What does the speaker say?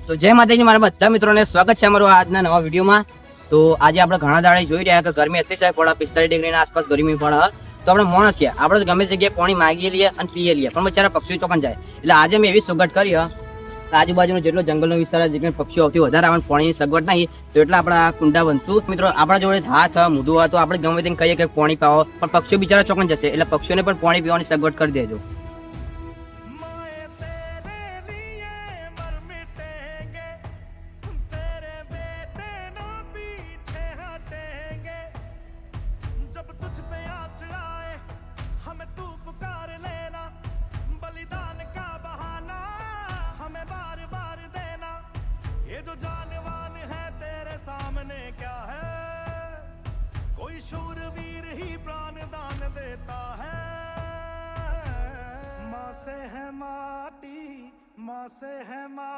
તો જય માતાજી મારા બધા મિત્રોને સ્વાગત છે અમારું આજના નવા વિડીયોમાં। તો આજે આપણે ઘણા દાડે જોઈ રહ્યા કે ગરમી અતિશય પડે, 45 ડિગ્રીના આસપાસ ગરમી પડે। તો આપણે માણસ છીએ, આપણે ગમે જગ્યાએ પાણી માંગી લઈએ અને પીએ લઈએ, પણ બચારા પક્ષીઓ ચોકન જાય। એટલે આજે મેં એવી સગવડ કરી આજુબાજુનો જેટલો જંગલનો વિસ્તાર જે પક્ષીઓ સૌથી વધારે આવે પાણીની સગવડ નહીં, તો એટલે આપણા કુંડા બનશું। મિત્રો આપણા જોડે હાથ મોઢું હોય તો આપણે ગમે તેને કહીએ કે પાણી પાવો, પણ પક્ષીઓ બિચારા ચોકન જશે, એટલે પક્ષીઓને પણ પાણી પીવાની સગવડ કરી દેજો। ये जो जानवान है तेरे सामने क्या है, कोई शूरवीर ही प्राण दान देता है। माँ से है माटी, माँ से है माँ